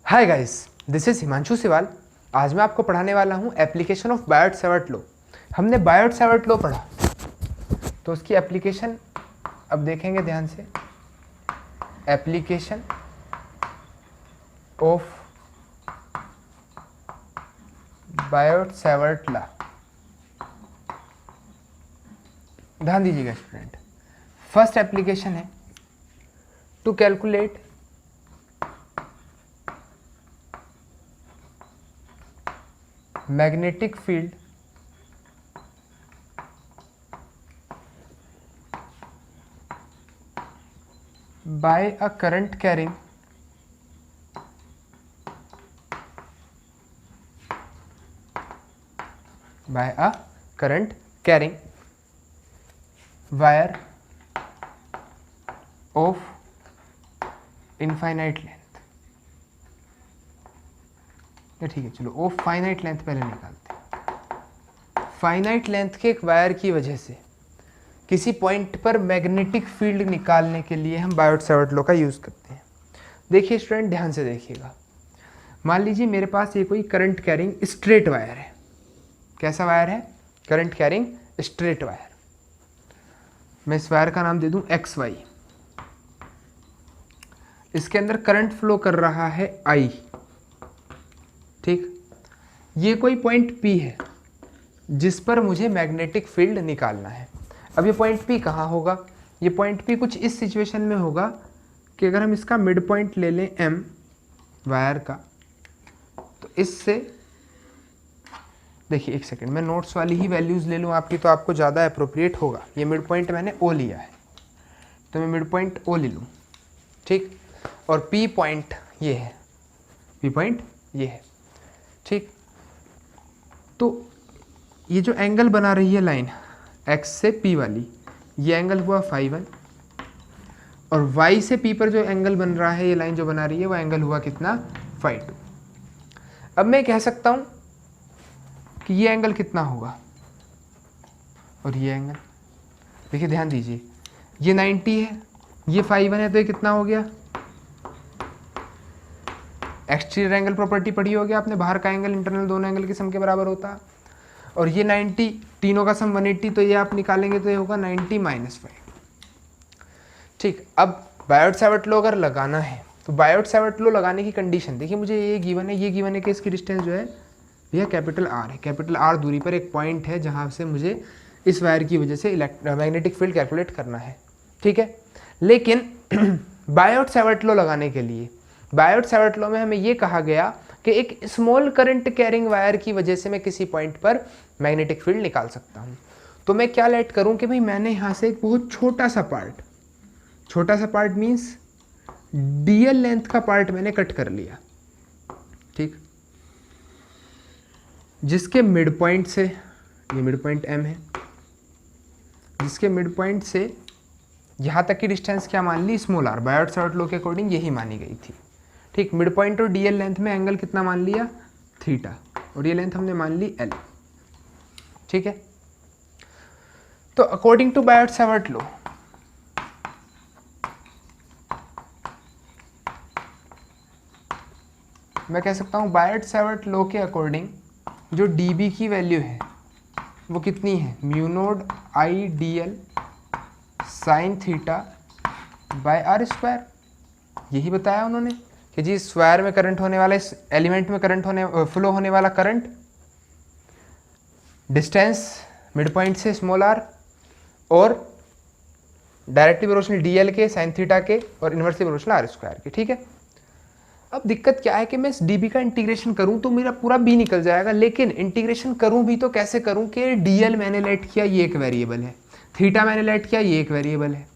Hi guys, this is Himanshu Siwal. आज मैं आपको पढ़ाने वाला हूँ एप्लीकेशन ऑफ बायोट-सावर्ट लॉ। हमने बायोट-सावर्ट लॉ पढ़ा तो उसकी एप्लीकेशन अब देखेंगे ध्यान से। एप्लीकेशन ऑफ बायोट-सावर्ट लॉ, ध्यान दीजिएगा स्टूडेंट। फर्स्ट एप्लीकेशन है to calculate magnetic field by a current carrying wire of infinite length। ये ठीक है, चलो ऑफ फाइनाइट लेंथ पहले निकालते हैं। फाइनाइट लेंथ के एक वायर की वजह से किसी पॉइंट पर मैग्नेटिक फील्ड निकालने के लिए हम बायोट-सावर्ट लॉ का यूज़ करते हैं। देखिए स्टूडेंट, ध्यान से देखिएगा। मान लीजिए मेरे पास ये कोई करंट कैरिंग स्ट्रेट वायर है। कैसा वायर है? Current carrying straight wire. मैं इस वायर का नाम दे दूं XY। इसके अंदर करंट फ्लो कर रहा है I। ठीक, ये कोई पॉइंट P है जिस पर मुझे मैग्नेटिक फील्ड निकालना है। अब ये पॉइंट P कहाँ होगा? ये पॉइंट P कुछ इस सिचुएशन में होगा कि अगर हम इसका मिड पॉइंट ले लें M वायर का, तो इससे देखिए, एक सेकेंड, मैं नोट्स वाली ही वैल्यूज़ ले लूँ आपकी, तो आपको ज़्यादा अप्रोप्रिएट होगा। ये मिड पॉइंट मैंने O लिया है, तो मैं मिड पॉइंट O ले लूँ। ठीक, और P पॉइंट ये है, P पॉइंट ये है। ठीक, तो ये जो एंगल बना रही है लाइन X से P वाली, ये एंगल हुआ φ1, और Y से P पर जो एंगल बन रहा है, ये लाइन जो बना रही है, वो एंगल हुआ कितना? φ2। अब मैं कह सकता हूँ कि ये एंगल कितना होगा और ये एंगल, देखिए ध्यान दीजिए, ये 90 है, ये φ1 है, तो ये कितना हो गया? एक्सटीरियर एंगल प्रॉपर्टी पढ़ी होगी आपने, बाहर का एंगल इंटरनल दोनों एंगल के सम के बराबर होता है। और ये 90, तीनों का सम 180, तो ये आप निकालेंगे तो ये होगा 90 - 5। ठीक, अब बायोट-सावर्ट लॉ अगर लगाना है तो बायोट-सावर्ट लॉ लगाने की कंडीशन देखिए, मुझे ये गिवन है, ये गिवन है कि इसकी डिस्टेंस जो है भैया कैपिटल R है। कैपिटल R दूरी पर एक पॉइंट है जहाँ से मुझे इस वायर की वजह से मैग्नेटिक फील्ड कैलकुलेट करना है। ठीक है, लेकिन बायोट-सावर्ट लॉ लगाने के लिए, बायोट-सावर्ट लॉ में हमें ये कहा गया कि एक स्मॉल करंट कैरिंग वायर की वजह से मैं किसी पॉइंट पर मैग्नेटिक फील्ड निकाल सकता हूँ। तो मैं क्या लेट करूँ कि भाई मैंने यहाँ से एक बहुत छोटा सा पार्ट मीन्स DL लेंथ का पार्ट मैंने कट कर लिया। ठीक, जिसके मिड पॉइंट से, ये मिड पॉइंट M है, जिसके मिड पॉइंट से यहाँ तक की डिस्टेंस क्या मान ली? Small r। बायोट-सावर्ट लॉ के अकॉर्डिंग यही मानी गई थी। ठीक, मिड पॉइंट और DL लेंथ में एंगल कितना मान लिया? थीटा, और ये लेंथ हमने मान ली L। ठीक है, तो अकॉर्डिंग टू बायोट-सावर्ट लॉ, मैं कह सकता हूँ बायोट-सावर्ट लॉ के अकॉर्डिंग जो dB की वैल्यू है वो कितनी है? Mu naught I dl sign theta bye r²। यही बताया उन्होंने कि जी इस वायर में करंट होने वाला, इस एलिमेंट में करंट फ्लो होने वाला करंट, डिस्टेंस मिड पॉइंट से स्मॉल r, और डायरेक्टली प्रोपोर्शनल DL के साइन थीटा के, और इनवर्सली प्रोपोर्शनल r² के। ठीक है, अब दिक्कत क्या है कि मैं इस dB का इंटीग्रेशन करूं तो मेरा पूरा B निकल जाएगा, लेकिन इंटीग्रेशन करूं भी तो कैसे करूं कि DL मैंने लेट किया, ये एक वेरिएबल है, थीटा मैंने लेट किया, ये एक वेरिएबल है,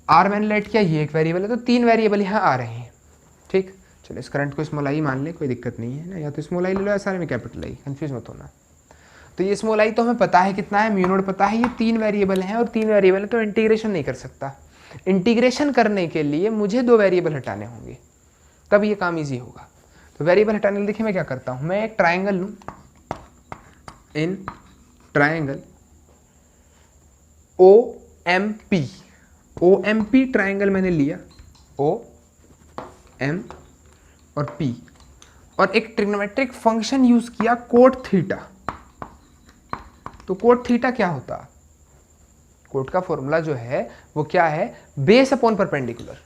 R मैंने लेट किया, ये एक वेरिएबल है, तो 3 वेरिएबल यहाँ आ रहे हैं। ठीक, चलो इस करंट को स्मॉल I मान लें, कोई दिक्कत नहीं है ना, या तो स्मॉल I ले लो या सारे में कैपिटल I, कंफ्यूज मत होना। तो ये स्मॉल I तो हमें पता है कितना है, म्यू नॉट पता है, ये 3 वेरिएबल हैं, और 3 वेरिएबल है तो इंटीग्रेशन नहीं कर सकता। इंटीग्रेशन करने के लिए मुझे 2 वेरिएबल हटाने होंगे, तब ये काम इजी होगा। तो वेरिएबल हटाने के लिए देखिए मैं क्या करता हूँ, मैं एक ट्राइंगल लूँ, इन ट्राइंगल OMP ट्राइंगल मैंने लिया, OMP और P, और एक ट्रिग्नोमेट्रिक फंक्शन यूज किया कोट थीटा। तो कोट थीटा क्या होता? कोट का फॉर्मूला जो है वो क्या है? Base upon perpendicular.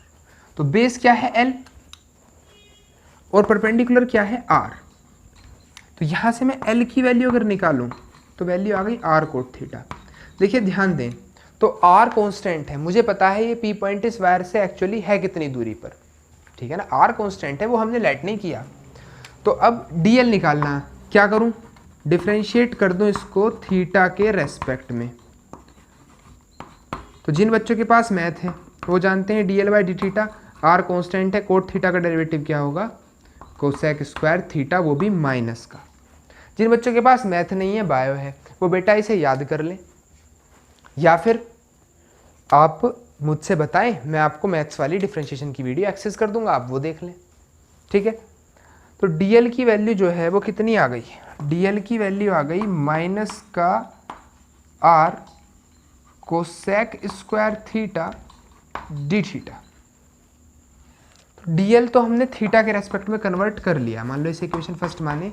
तो बेस क्या है? L, और परपेंडिकुलर क्या है? R। तो यहां से मैं L की वैल्यू अगर निकालूं तो वैल्यू आ गई R कोट थीटा। देखिए ध्यान दें, तो R कांस्टेंट है, मुझे पता है ये P पॉइंट इस वायर से एक्चुअली है कितनी दूरी पर, ठीक है ना। R कांस्टेंट है, वो हमने लेट नहीं किया। तो अब DL निकालना, क्या करूं? डिफरेंशिएट कर दूं इसको थीटा के रेस्पेक्ट में। तो जिन बच्चों के पास मैथ है वो जानते हैं DL by D theta, R constant है, कोट थीटा का डेरिवेटिव क्या होगा? कोसेक स्क्वायर थीटा, वो भी माइनस का। जिन बच्चों के पास मैथ नहीं है, बायो है, वो बेटा इसे याद कर लें, या फिर आप मुझसे बताएं, मैं आपको मैथ्स वाली डिफरेंशिएशन की वीडियो एक्सेस कर दूंगा, आप वो देख लें, ठीक है। तो DL की वैल्यू जो है वो कितनी आ गई? DL की वैल्यू आ गई माइनस का R cosec square theta d theta. तो DL तो हमने थीटा के रेस्पेक्ट में कन्वर्ट कर लिया, मान लो इसे इक्वेशन फर्स्ट माने,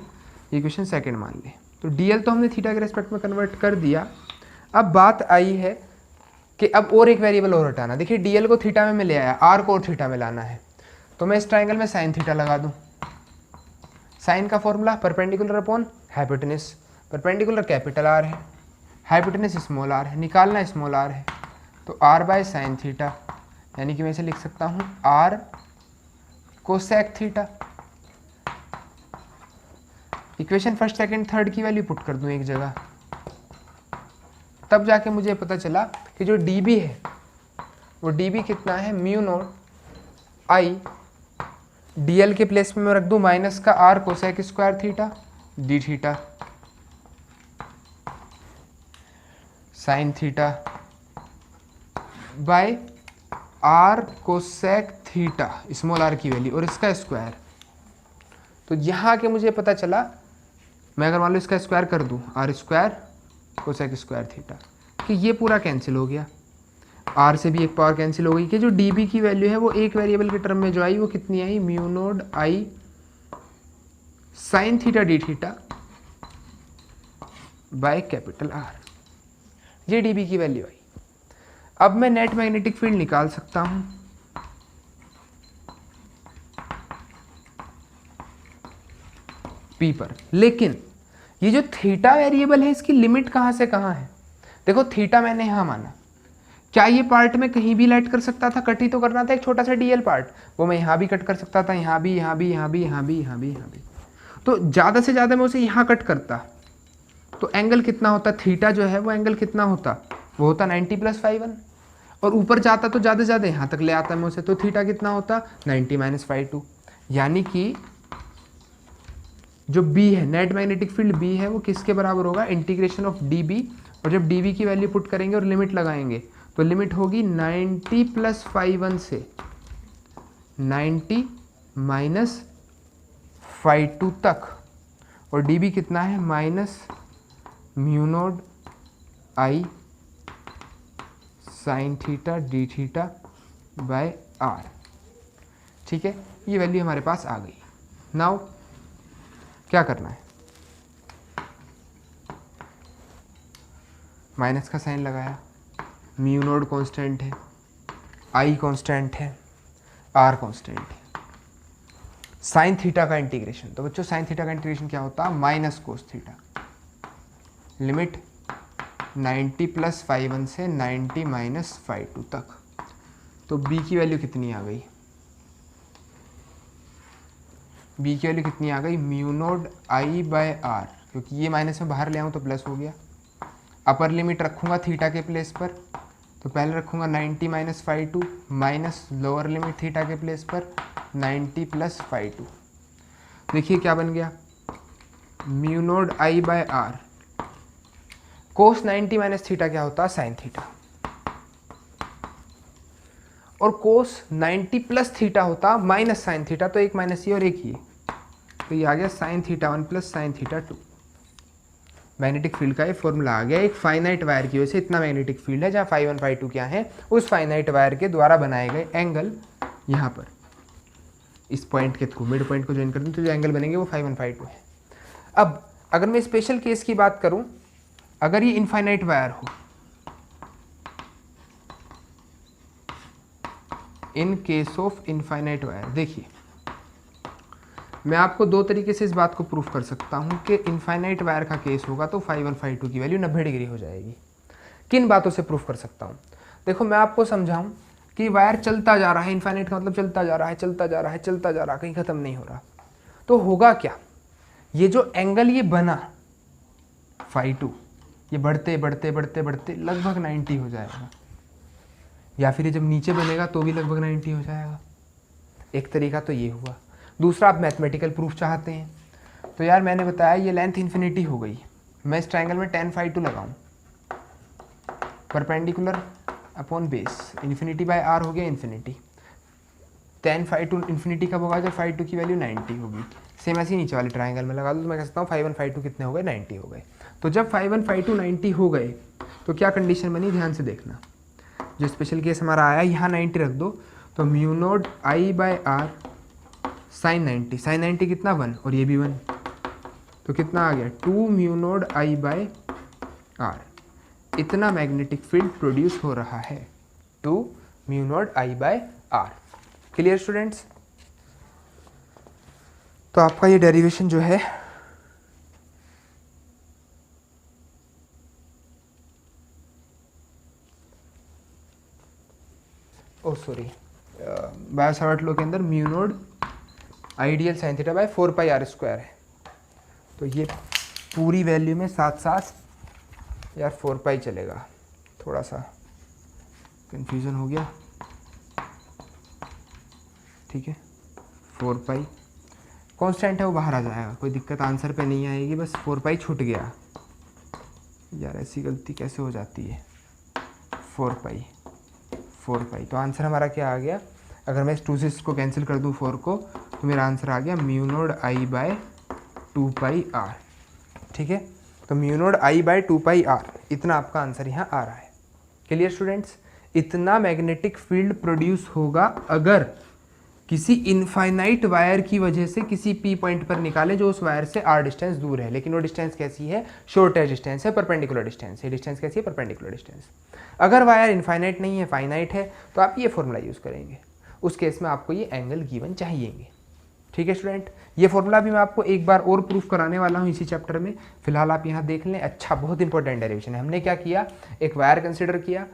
इक्वेशन सेकंड मान ले। तो DL तो हमने थीटा के रेस्पेक्ट में कन्वर्ट कर दिया। अब बात आई है कि अब और एक वेरिएबल और हटाना। देखिए DL को थीटा में मैं ले आया, R को और थीटा में लाना है, तो मैं इस ट्राइंगल में साइन थीटा लगा दूं। साइन का formula perpendicular upon hypotenuse, perpendicular capital R है, हाइपोटेनस स्मॉल r है, निकालना स्मॉल r है, तो r बाय साइन थीटा, यानी कि मैं इसे लिख सकता हूँ r cosec theta. Equation first second third की वैल्यू पुट कर दूं एक जगह, तब जाके मुझे पता चला कि जो dB है वो dB कितना है? म्यू नॉट I, DL के प्लेस में मैं रख दूं माइनस का R cosec square theta d theta sine theta bye R cosec theta, small r की वैल्यू, और इसका स्क्वायर। तो यहाँ के मुझे पता चला, मैं अगर मान लो इसका स्क्वायर कर दूं R square cosec square theta, कि ये पूरा कैंसिल हो गया, R से भी एक पावर कैंसिल हो गई, कि जो dB की वैल्यू है वो एक वेरिएबल के टर्म में जो आई वो कितनी आई? Mu naught I sine theta d theta by capital R, ये dB की वैल्यू आई। अब मैं नेट मैग्नेटिक फील्ड निकाल सकता हूं। P पर, लेकिन ये जो थीटा वेरिएबल है इसकी लिमिट कहां से कहां है? देखो थीटा मैंने यहां माना, क्या ये पार्ट में कहीं भी लेट कर सकता था? कट ही तो करना था एक छोटा सा DL पार्ट, वो मैं यहां भी कट कर सकता था, यहां भी, यहां भी, यहां भी, यहां भी, यहां भी, यहां भी। तो ज्यादा से ज्यादा मैं उसे यहां कट करता तो एंगल कितना होता? थीटा जो है वो एंगल कितना होता? वो होता 90 + ∅1, और ऊपर जाता तो ज़्यादा से ज़्यादा यहाँ तक ले आता मैं उसे, तो थीटा कितना होता? 90 - ∅2। यानी कि जो B है, नेट मैग्नेटिक फील्ड B है, वो किसके बराबर होगा? इंटीग्रेशन ऑफ dB, और जब dB की वैल्यू पुट करेंगे और लिमिट लगाएंगे तो लिमिट होगी 90 + ∅1 से 90 - ∅2 तक, और dB कितना है? Minus mu naught I sine theta d theta bye R, ठीक है। ये वैल्यू हमारे पास आ गई। नाउ क्या करना है? माइनस का साइन लगाया, म्यू नोड कांस्टेंट है, I कांस्टेंट है, R कांस्टेंट है, साइन थीटा का इंटीग्रेशन। तो बच्चों साइन थीटा का इंटीग्रेशन क्या होता है? माइनस कोस थीटा, लिमिट 90 + ∅1 से 90 - ∅2 तक। तो B की वैल्यू कितनी आ गई? B की वैल्यू कितनी आ गई? Mu naught I by R, क्योंकि ये माइनस में बाहर ले आऊँ तो प्लस हो गया। अपर लिमिट रखूँगा थीटा के प्लेस पर, तो पहले रखूँगा 90 - ∅2 माइनस लोअर लिमिट थीटा के प्लेस पर 90 + ∅2। देखिए क्या बन गया? Mu naught I by R, cos 90 - theta क्या होता है? साइन थीटा, और कोस 90 + थीटा होता माइनस साइन थीटा, तो एक माइनस ये और एक ये, तो ये आ गया sine theta 1 + sine theta 2। Magnetic field का ये फॉर्मूला आ गया। एक फाइनाइट वायर की वजह से इतना मैग्नेटिक फील्ड है, जहाँ ∅1 ∅2 क्या है, उस फाइनाइट वायर के द्वारा बनाए गए एंगल यहाँ पर इस पॉइंट के थ्रू मिड पॉइंट को ज्वाइन कर दूँ तो जो एंगल बनेंगे वो 5 1 5 2 है। अब अगर मैं स्पेशल केस की बात करूं, अगर ये इनफाइनाइट वायर हो, in case of infinite wire, देखिए मैं आपको दो तरीके से इस बात को प्रूफ कर सकता हूं कि इनफाइनाइट वायर का केस होगा तो 5 1 5 2 की वैल्यू 90 डिग्री हो जाएगी। किन बातों से प्रूफ कर सकता हूं? देखो मैं आपको समझाऊं कि वायर चलता जा रहा है, इनफाइनाइट का मतलब चलता जा रहा है, चलता जा रहा है, चलता जा रहा है, कहीं खत्म नहीं हो रहा, तो होगा क्या, ये जो एंगल ये बना फाई 2, ये बढ़ते बढ़ते बढ़ते बढ़ते लगभग 90 हो जाएगा, या फिर ये जब नीचे बनेगा तो भी लगभग 90 हो जाएगा। एक तरीका तो ये हुआ। दूसरा, आप मैथमेटिकल प्रूफ चाहते हैं तो यार मैंने बताया ये लेंथ इन्फिनिटी हो गई, मैं इस ट्रायंगल में tan phi 2 लगाऊं, perpendicular upon base, infinity by r हो गया इन्फिनिटी, tan phi 2 इन्फिनिटी कब होगा, जब phi 2 की वैल्यू 90 होगी। सेम ऐसे ही नीचे वाले ट्रायंगल में लगा दो तो मैं कह सकता हूँ phi 1 phi 2 कितने हो गए, 90 हो गए। तो जब phi 1 phi 2 90 हो गए तो क्या कंडीशन बनी, ध्यान से देखना, जो स्पेशल केस हमारा आया यहाँ 90 रख दो, तो mu naught I by R sine 90, sine 90 कितना 1 और ये भी 1, तो कितना आ गया 2 mu naught I by R, इतना मैग्नेटिक फील्ड प्रोड्यूस हो रहा है, 2 mu naught I by R. Clear students? तो आपका ये डेरिवेशन जो है बायो-सावर्ट लॉ के अंदर mu naught I dl sine theta by 4 pi R square है, तो ये पूरी वैल्यू में साथ साथ यार 4 पाई चलेगा, थोड़ा सा कंफ्यूजन हो गया, ठीक है, 4 पाई कांस्टेंट है वो बाहर आ जाएगा, कोई दिक्कत आंसर पे नहीं आएगी, बस 4 पाई छूट गया यार, ऐसी गलती कैसे हो जाती है, 4 पाई तो आंसर हमारा क्या आ गया, अगर मैं इस 2 से इसको कैंसिल कर दूं 4 को, तो मेरा आंसर आ गया mu naught I by 2 pi R, ठीक है, तो mu naught I by 2 pi R, इतना आपका आंसर यहाँ आ रहा है। Clear students? इतना मैग्नेटिक फील्ड प्रोड्यूस होगा अगर किसी इनफाइनाइट वायर की वजह से किसी पी पॉइंट पर निकाले जो उस वायर से आर डिस्टेंस दूर है, लेकिन वो डिस्टेंस कैसी है, शॉर्टेस्ट डिस्टेंस है, परपेंडिकुलर डिस्टेंस है, डिस्टेंस कैसी है, परपेंडिकुलर डिस्टेंस। अगर वायर इनफाइनाइट नहीं है, फाइनाइट है, तो आप ये फॉर्मूला यूज़ करेंगे, उस केस में आपको ये एंगल गिवन चाहिएंगे। ठीक है स्टूडेंट, ये फॉर्मूला भी मैं आपको एक बार और प्रूफ कराने वाला हूँ इसी चैप्टर में, फिलहाल आप यहाँ देख लें। अच्छा, बहुत इंपॉर्टेंट डेरिवेशन है। हमने क्या किया, एक वायर कंसिडर किया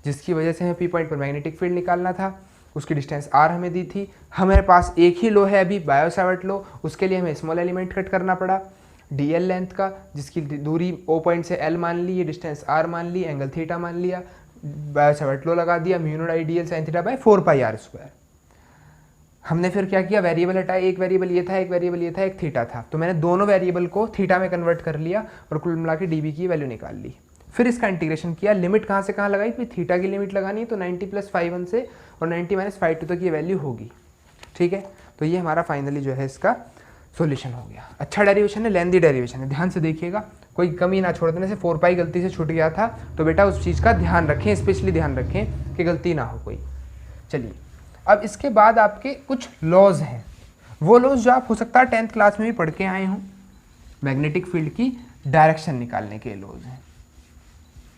जिसकी वजह से हमें पी पॉइंट पर मैग्नेटिक फील्ड निकालना था, उसकी डिस्टेंस आर हमें दी थी, हमारे पास एक ही लो है अभी, बायो-सावर्ट लो, उसके लिए हमें स्मॉल एलिमेंट कट करना पड़ा डीएल लेंथ का, जिसकी दूरी ओ पॉइंट से एल मान ली, ये डिस्टेंस आर मान ली, एंगल थीटा मान लिया, बायो-सावर्ट लो लगा दिया, mu naught I DL sine theta by 4 pi R square. हमने फिर क्या किया, वेरिएबल हटाया, एक वेरिएबल ये था, एक वेरिएबल ये था, एक थीटा था, तो मैंने दोनों वेरिएबल को थीटा में कन्वर्ट कर लिया और कुल मिला के डीबी की वैल्यू निकाल ली। फिर इसका इंटीग्रेशन किया, लिमिट कहाँ से कहाँ लगाई, फिर थीटा की लिमिट लगानी है, तो 90 + phi1 से और 90 - phi2 तक ये वैल्यू होगी। ठीक है, तो ये हमारा फाइनली जो है इसका सॉल्यूशन हो गया। अच्छा डेरिवेशन है, लेंदी डेरिवेशन है, ध्यान से देखिएगा, कोई कमी ना छोड़ देने से 4 पाई गलती से छूट गया था, तो बेटा उस चीज़ का ध्यान रखें, स्पेशली ध्यान रखें कि गलती ना हो कोई। चलिए, अब इसके बाद आपके कुछ लॉज हैं, वो लॉज जो आप हो सकता है 10th क्लास में भी पढ़ के आए हों, मैग्नेटिक फील्ड की डायरेक्शन निकालने के लॉज हैं।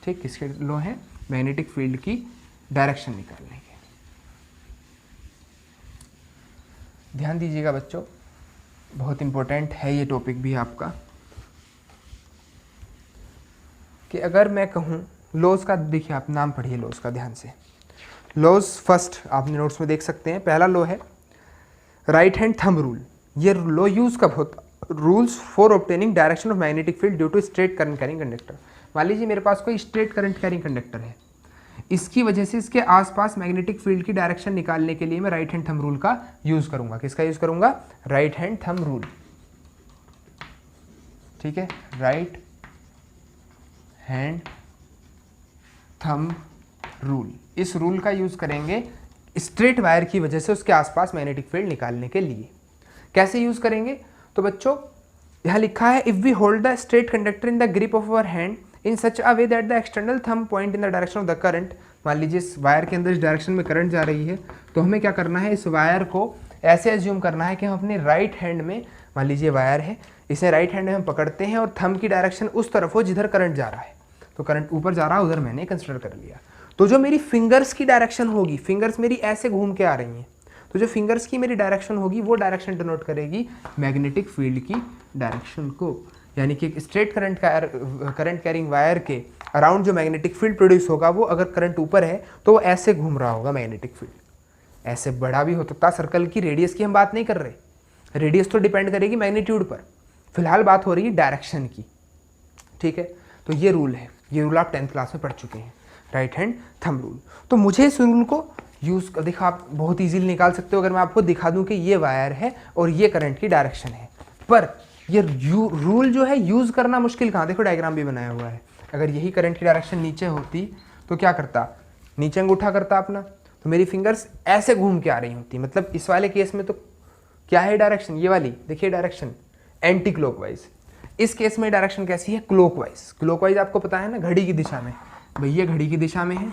ठीक, किसके लॉ हैं, मैग्नेटिक फील्ड की डायरेक्शन निकालने के। ध्यान दीजिएगा बच्चों, बहुत इंपॉर्टेंट है ये टॉपिक भी आपका, कि अगर मैं कहूँ लॉज का, देखिए आप नाम पढ़िए लॉज का ध्यान से। लॉज फर्स्ट आपने नोट्स में देख सकते हैं, पहला लॉ है राइट हैंड थंब रूल। ये लॉ यूज कब होता, rules for obtaining direction of magnetic field due to straight current carrying conductor. मान लीजिए मेरे पास कोई स्ट्रेट करंट कैरिंग कंडक्टर है, इसकी वजह से इसके आसपास मैग्नेटिक फील्ड की डायरेक्शन निकालने के लिए मैं राइट हैंड थंब रूल का यूज करूंगा। किसका यूज करूंगा, राइट हैंड थंब रूल। ठीक है, राइट हैंड थंब रूल, इस रूल का यूज करेंगे स्ट्रेट वायर की वजह से उसके आसपास मैग्नेटिक फील्ड निकालने के लिए। कैसे यूज करेंगे, तो बच्चों यहाँ लिखा है, if we hold the straight conductor in the grip of our hand in such a way that the external thumb point in the direction of the current. मान लीजिए इस वायर के अंदर इस डायरेक्शन में करंट जा रही है, तो हमें क्या करना है, इस वायर को ऐसे एज्यूम करना है कि हम अपने राइट हैंड में, मान लीजिए वायर है, इसे राइट हैंड में हम पकड़ते हैं और थंब की डायरेक्शन उस तरफ हो जिधर करंट जा रहा है, तो करंट ऊपर जा रहा है, उधर मैंने कंसिडर कर लिया। तो जो मेरी फिंगर्स की डायरेक्शन होगी, फिंगर्स मेरी ऐसे घूम के आ रही हैं, तो जो फिंगर्स की मेरी डायरेक्शन होगी वो डायरेक्शन डिनोट करेगी मैग्नेटिक फील्ड की डायरेक्शन को। यानी कि स्ट्रेट करंट कैरिंग वायर के अराउंड जो मैग्नेटिक फील्ड प्रोड्यूस होगा, वो अगर करंट ऊपर है तो वो ऐसे घूम रहा होगा मैग्नेटिक फील्ड। ऐसे बड़ा भी हो सकता है, सर्कल की रेडियस की हम बात नहीं कर रहे, रेडियस तो डिपेंड करेगी मैग्नीट्यूड पर, फिलहाल बात हो रही है डायरेक्शन की। ठीक है, तो ये रूल है, ये रूल आप 10th क्लास में पढ़ चुके हैं, राइट हैंड थंब रूल। तो मुझे इस रूल को यूज़ देखा, आप बहुत इजीली निकाल सकते हो अगर मैं आपको दिखा दूं कि ये वायर है और ये करंट की डायरेक्शन है। पर ये रूल जो है यूज़ करना मुश्किल कहाँ, देखो डायग्राम भी बनाया हुआ है। अगर यही करंट की डायरेक्शन नीचे होती तो क्या करता, नीचे अंगूठा करता अपना, तो मेरी फिंगर्स ऐसे घूम के आ रही होती, मतलब इस वाले केस में तो क्या है डायरेक्शन, ये वाली देखिए डायरेक्शन एंटी क्लॉकवाइज। इस केस में डायरेक्शन कैसी है, क्लॉकवाइज। क्लॉकवाइज आपको पता है ना, घड़ी की दिशा में, भाई ये घड़ी की दिशा में है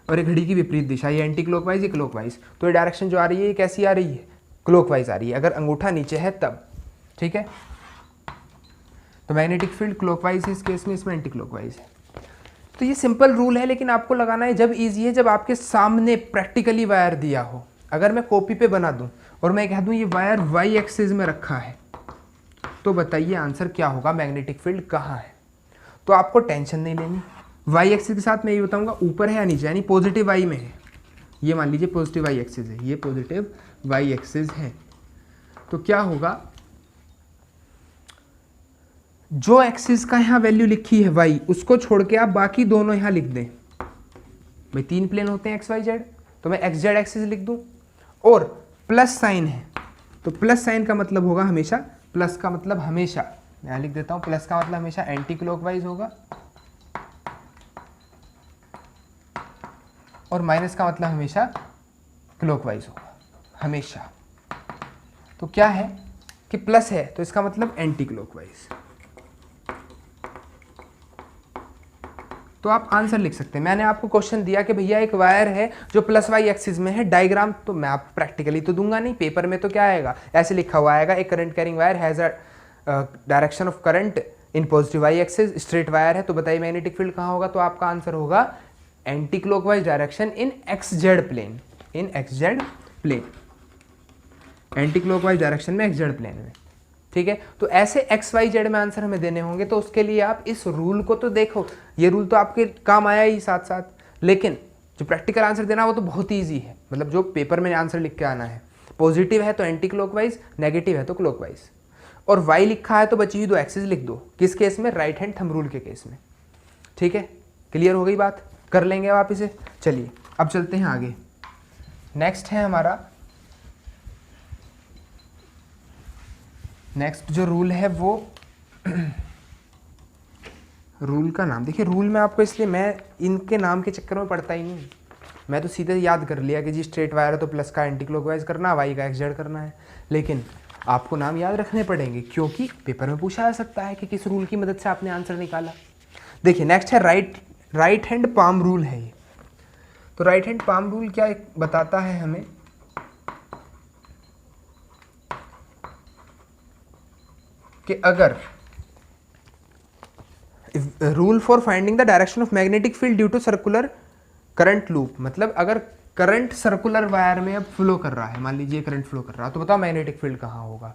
और ये घड़ी की विपरीत दिशा, ये एंटी क्लॉकवाइज, ये क्लॉकवाइज। तो ये डायरेक्शन जो आ रही है ये कैसी आ रही है, क्लॉकवाइज आ रही है, अगर अंगूठा नीचे है तब। ठीक है, तो मैग्नेटिक फील्ड क्लॉकवाइज है इस केस में, इसमें एंटी क्लॉकवाइज है। तो ये सिंपल रूल है, लेकिन आपको लगाना है जब इजी है, जब आपके सामने प्रैक्टिकली वायर दिया हो। अगर मैं कॉपी पे बना दूं और मैं कह दूं ये वायर वाई एक्सिस में रखा है, तो बताइए आंसर क्या होगा, मैग्नेटिक फील्ड कहाँ है। तो आपको टेंशन नहीं लेनी, वाई एक्सिस के साथ मैं ये बताऊंगा ऊपर है या नीचे, यानी पॉजिटिव वाई में है, ये मान लीजिए पॉजिटिव वाई एक्सिस है, ये पॉजिटिव वाई एक्सिस है। तो क्या होगा, जो एक्सिस का यहाँ वैल्यू लिखी है वाई, उसको छोड़ के आप बाकी दोनों यहाँ लिख दें। भाई 3 प्लेन होते हैं एक्स वाई जेड, तो मैं एक्स जेड एक्सिस लिख दूं, और प्लस साइन है तो प्लस साइन का मतलब होगा हमेशा, प्लस का मतलब हमेशा, मैं यहाँ लिख देता हूँ, प्लस का मतलब हमेशा एंटी क्लॉकवाइज होगा, और माइनस का मतलब हमेशा क्लॉकवाइज होगा, हमेशा। तो क्या है कि प्लस है तो इसका मतलब एंटी क्लॉकवाइज। तो आप आंसर लिख सकते हैं। मैंने आपको क्वेश्चन दिया कि भैया एक वायर है जो प्लस वाई एक्सिस में है, डायग्राम तो मैं आप प्रैक्टिकली तो दूंगा नहीं, पेपर में तो क्या आएगा, ऐसे लिखा हुआ आएगा, एक current carrying wire has a direction of current in positive Y axis, straight wire है, तो बताइए मैग्नेटिक फील्ड कहाँ होगा, तो आपका आंसर होगा anti clockwise direction in X Z plane, in X Z plane, anti clockwise direction में X Z plane में। ठीक है, तो ऐसे एक्स वाई जेड में आंसर हमें देने होंगे, तो उसके लिए आप इस रूल को तो देखो, ये रूल तो आपके काम आया ही साथ साथ, लेकिन जो प्रैक्टिकल आंसर देना वो तो बहुत ईजी है, मतलब जो पेपर में आंसर लिख के आना है, पॉजिटिव है तो एंटी क्लॉकवाइज, नेगेटिव है तो क्लॉकवाइज, और वाई लिखा है तो बची हुई 2 एक्सिस लिख दो, किस केस में, राइट हैंड थंब रूल के केस में। ठीक है, क्लियर हो गई बात, कर लेंगे अब आप इसे। चलिए अब चलते हैं आगे, नेक्स्ट है हमारा, नेक्स्ट जो रूल है वो रूल का नाम देखिए, रूल में आपको, इसलिए मैं इनके नाम के चक्कर में पढ़ता ही नहीं, मैं तो सीधे याद कर लिया कि जी स्ट्रेट वायर है तो प्लस का एंटी क्लॉकवाइज करना, वाई का एक्स जेड करना है, लेकिन आपको नाम याद रखने पड़ेंगे क्योंकि पेपर में पूछा जा सकता है कि किस रूल की मदद से आपने आंसर निकाला। देखिए नेक्स्ट है राइट हैंड पाम रूल है ये। तो राइट हैंड पाम रूल क्या बताता है हमें, कि अगर rule for finding the direction of magnetic field due to circular current loop, मतलब अगर करंट सर्कुलर वायर में अब फ्लो कर रहा है, मान लीजिए करंट फ्लो कर रहा है, तो बताओ मैग्नेटिक फील्ड कहाँ होगा।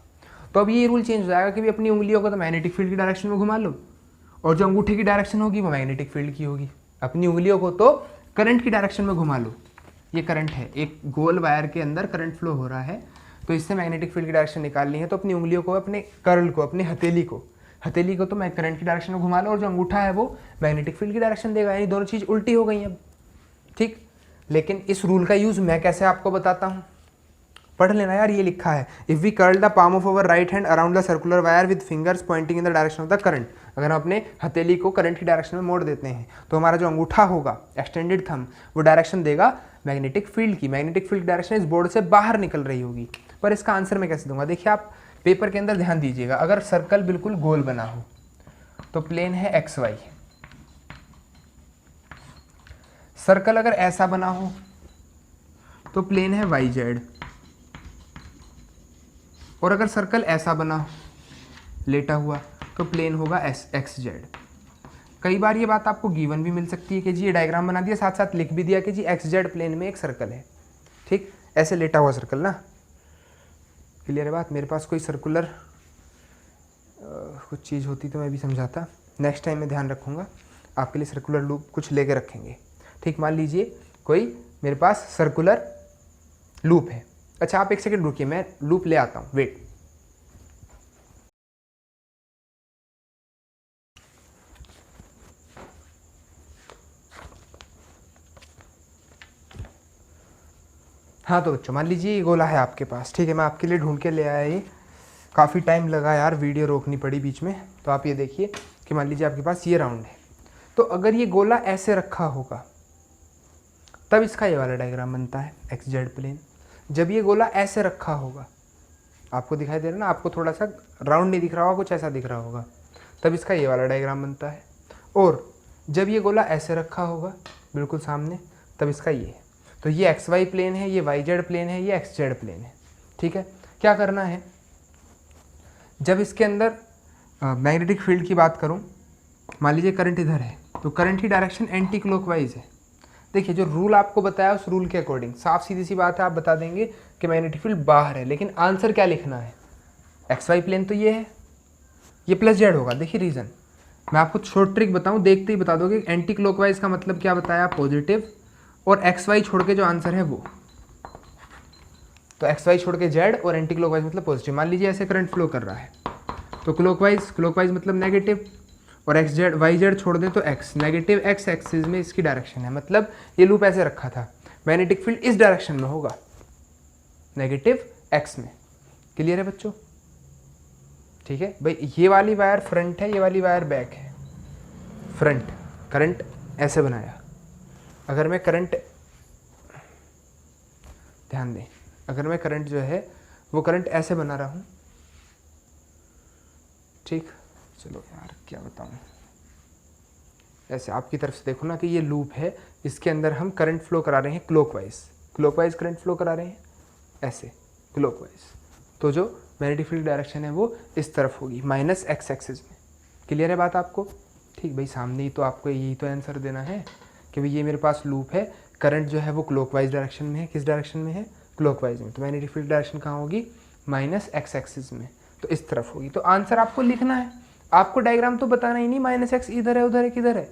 तो अब ये रूल चेंज हो जाएगा कि भी अपनी उंगलियों को तो मैग्नेटिक फील्ड की डायरेक्शन में घुमा लो, और जो अंगूठे की डायरेक्शन होगी वो मैग्नेटिक फील्ड की होगी, अपनी उंगलियों को तो करंट की डायरेक्शन में घुमा लो। ये करंट है, एक गोल वायर के अंदर करंट फ्लो हो रहा है, तो इससे मैग्नेटिक फील्ड की डायरेक्शन निकालनी है, तो अपनी उंगलियों को, अपने कर्ल को, अपनी हथेली को तो मैं करंट की डायरेक्शन में घुमा लो, और जो अंगूठा है वो मैग्नेटिक फील्ड की डायरेक्शन देगा, यानी दोनों चीज़ उल्टी हो गई अब। ठीक, लेकिन इस रूल का यूज़ मैं कैसे आपको बताता हूँ, पढ़ लेना यार, ये लिखा है, if we curl the palm of our right hand around the circular wire with fingers pointing in the direction of the current, अगर हम अपने हथेली को करंट की डायरेक्शन में मोड़ देते हैं तो हमारा जो अंगूठा होगा, एक्सटेंडेड थंब, वो डायरेक्शन देगा मैग्नेटिक फील्ड की। मैग्नेटिक फील्ड डायरेक्शन इस बोर्ड से बाहर निकल रही होगी, पर इसका आंसर मैं कैसे दूंगा, देखिए आप पेपर के अंदर ध्यान दीजिएगा, अगर सर्कल बिल्कुल गोल बना हो तो प्लेन है एक्स वाई, सर्कल अगर ऐसा बना हो तो प्लेन है वाई जेड, और अगर सर्कल ऐसा बना लेटा हुआ तो प्लेन होगा XZ। कई बार ये बात आपको गिवन भी मिल सकती है कि जी ये डायग्राम बना दिया, साथ साथ लिख भी दिया कि जी XZ प्लेन में एक सर्कल है, ठीक, ऐसे लेटा हुआ सर्कल ना। क्लियर है बात? मेरे पास कोई सर्कुलर कुछ चीज़ होती तो मैं भी समझाता, नेक्स्ट टाइम मैं ध्यान रखूँगा, आपके लिए सर्कुलर लूप कुछ लेके रखेंगे, ठीक। मान लीजिए कोई मेरे पास सर्कुलर लूप है। अच्छा आप एक सेकंड रुकिए, मैं लूप ले आता हूँ, वेट। हाँ तो बच्चों मान लीजिए ये गोला है आपके पास, ठीक है, मैं आपके लिए ढूंढ के ले आया। ये काफ़ी टाइम लगा यार, वीडियो रोकनी पड़ी बीच में। तो आप ये देखिए कि मान लीजिए आपके पास ये राउंड है, तो अगर ये गोला ऐसे रखा होगा तब इसका ये वाला डायग्राम बनता है XZ प्लेन। जब ये गोला ऐसे रखा होगा, आपको दिखाई दे रहा है ना, आपको थोड़ा सा राउंड नहीं दिख रहा होगा, कुछ ऐसा दिख रहा होगा, तब इसका ये वाला डायग्राम बनता है। और जब ये गोला ऐसे रखा होगा बिल्कुल सामने, तब इसका ये है। तो ये XY प्लेन है, ये YZ प्लेन है, ये XZ प्लेन है, ठीक है। क्या करना है, जब इसके अंदर मैग्नेटिक फील्ड की बात करूं, मान लीजिए करंट इधर है, तो करंट की डायरेक्शन एंटी क्लॉकवाइज है। देखिए जो रूल आपको बताया उस रूल के अकॉर्डिंग साफ सीधी सी बात है, आप बता देंगे कि मैग्नेटिक फील्ड बाहर है, लेकिन आंसर क्या लिखना है, XY प्लेन तो ये है, ये प्लस Z होगा। देखिए रीज़न मैं आपको शॉर्ट ट्रिक बताऊं, देखते ही बता दोगे। एंटी क्लॉकवाइज का मतलब क्या बताया, पॉजिटिव, और XY छोड़ के जो आंसर है वो, तो XY छोड़ के Z और एंटी क्लॉकवाइज मतलब पॉजिटिव। मान लीजिए ऐसे करंट फ्लो कर रहा है तो क्लॉकवाइज मतलब नेगेटिव, और YZ छोड़ दें तो X, नेगेटिव X एक्सिस में इसकी डायरेक्शन है, मतलब ये लूप ऐसे रखा था, मैग्नेटिक फील्ड इस डायरेक्शन में होगा, नेगेटिव X में। क्लियर है बच्चों? ठीक है भाई, ये वाली वायर फ्रंट है, ये वाली वायर बैक है। फ्रंट करंट ऐसे बनाया, अगर मैं करंट, ध्यान दें, अगर मैं करंट जो है वो करंट ऐसे बना रहा हूँ, ठीक, चलो यार क्या बताऊँ, ऐसे आपकी तरफ से देखो ना कि ये लूप है, इसके अंदर हम करंट फ्लो करा रहे हैं क्लॉकवाइज करंट फ्लो करा रहे हैं, ऐसे क्लॉकवाइज। तो जो मैग्नेटिक फील्ड डायरेक्शन है वो इस तरफ होगी, माइनस X एक्सिस में। क्लियर है बात आपको? ठीक भाई, सामने ही तो आपको यही तो आंसर देना है कि भाई ये मेरे पास लूप है, करंट जो है वो क्लॉकवाइज डायरेक्शन में है। किस डायरेक्शन में है? क्लॉकवाइज में। तो मैग्नेटिक फील्ड डायरेक्शन कहाँ होगी? माइनस X एक्सिस में, तो इस तरफ होगी। तो आंसर आपको लिखना है, आपको डायग्राम तो बताना ही नहीं, माइनस X इधर है उधर है किधर है,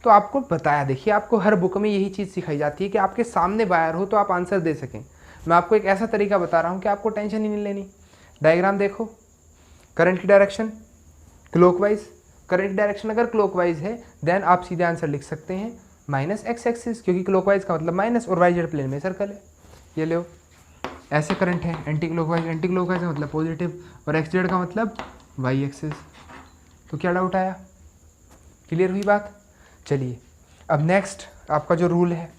तो आपको बताया। देखिए आपको हर बुक में यही चीज़ सिखाई जाती है कि आपके सामने वायर हो तो आप आंसर दे सकें। मैं आपको एक ऐसा तरीका बता रहा हूँ कि आपको टेंशन ही नहीं लेनी। डायग्राम देखो, करंट की डायरेक्शन क्लॉकवाइज, करंट की डायरेक्शन अगर क्लॉकवाइज है देन आप सीधे आंसर लिख सकते हैं माइनस X एक्सिस, क्योंकि क्लॉकवाइज का मतलब माइनस और YZ प्लेन में सर्कल है। ये लो, ऐसे करंट है एंटी क्लॉकवाइज का मतलब पॉजिटिव, और XZ का मतलब Y एक्सिस। तो क्या डाउट आया? क्लियर हुई बात? चलिए अब नेक्स्ट आपका जो रूल है,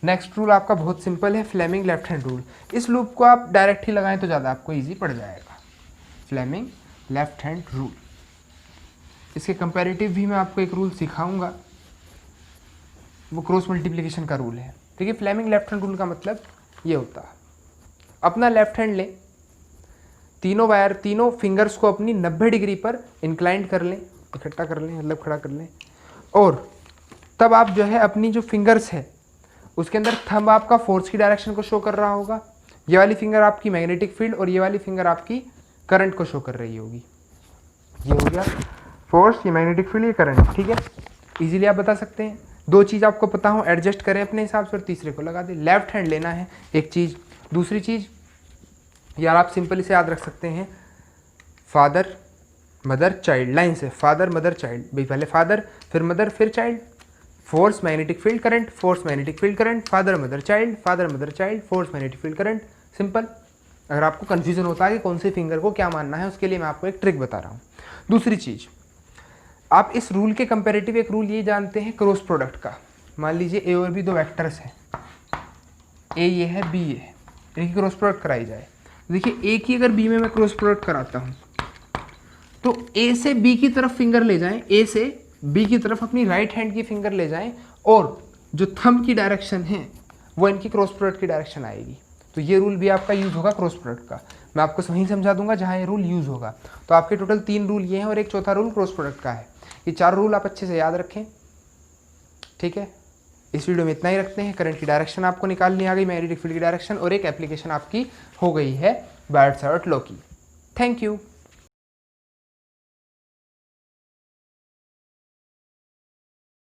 नेक्स्ट रूल आपका बहुत सिंपल है, फ्लेमिंग लेफ्ट हैंड रूल। इस लूप को आप डायरेक्ट ही लगाएं तो ज़्यादा आपको इजी पड़ जाएगा। फ्लेमिंग लेफ्ट हैंड रूल, इसके कंपैरेटिव भी मैं आपको एक रूल सिखाऊंगा, वो क्रॉस मल्टीप्लिकेशन का रूल है। ठीक है, फ्लेमिंग लेफ्ट हैंड रूल का मतलब ये होता है, अपना लेफ्ट हैंड लें, तीनों फिंगर्स को अपनी 90 डिग्री पर इंक्लाइंड कर लें, इकट्ठा कर लें, मतलब खड़ा कर लें, और तब आप जो है अपनी जो फिंगर्स है उसके अंदर थंब आपका फोर्स की डायरेक्शन को शो कर रहा होगा। ये वाली फिंगर आपकी मैग्नेटिक फील्ड और ये वाली फिंगर आपकी करंट को शो कर रही होगी। ये हो गया फोर्स, ये मैग्नेटिक फील्ड, ये करंट। ठीक है, इजीली आप बता सकते हैं। दो चीज़ आपको पता हो, एडजस्ट करें अपने हिसाब से और तीसरे को लगा दें। लेफ्ट हैंड लेना है एक चीज़, दूसरी चीज़ यार आप सिंपल इसे याद रख सकते हैं, फादर मदर चाइल्ड, लाइन से फादर मदर चाइल्ड, भाई पहले फादर फिर मदर फिर child, force magnetic field current, force magnetic field current, father mother child, force magnetic field current. Simple. अगर आपको कन्फ्यूजन होता है कि कौन से फिंगर को क्या मानना है, उसके लिए मैं आपको एक ट्रिक बता रहा हूँ। दूसरी चीज़, आप इस रूल के कंपेरेटिव एक रूल ये जानते हैं क्रॉस प्रोडक्ट का। मान लीजिए ए और बी दो वेक्टर्स हैं, ए ये है बी ये है, इनकी क्रॉस प्रोडक्ट कराई जाए। देखिए ए की अगर बी में मैं क्रॉस प्रोडक्ट कराता हूँ तो ए से बी की तरफ फिंगर ले जाएं, ए से बी की तरफ अपनी राइट हैंड की फिंगर ले जाएं, और जो थंब की डायरेक्शन है वो इनकी क्रॉस प्रोडक्ट की डायरेक्शन आएगी। तो ये रूल भी आपका यूज होगा क्रॉस प्रोडक्ट का। मैं आपको वहीं समझा दूंगा जहाँ ये रूल यूज़ होगा। तो आपके टोटल 3 रूल ये हैं और एक चौथा रूल क्रॉस प्रोडक्ट का है। ये 4 रूल आप अच्छे से याद रखें, ठीक है। इस वीडियो में इतना ही रखते हैं। करंट की डायरेक्शन आपको निकालनी आ गई, मैग्नेटिक फील्ड की डायरेक्शन, और एक एप्लीकेशन आपकी हो गई है बायट-सावर्त लॉ की। Thank you.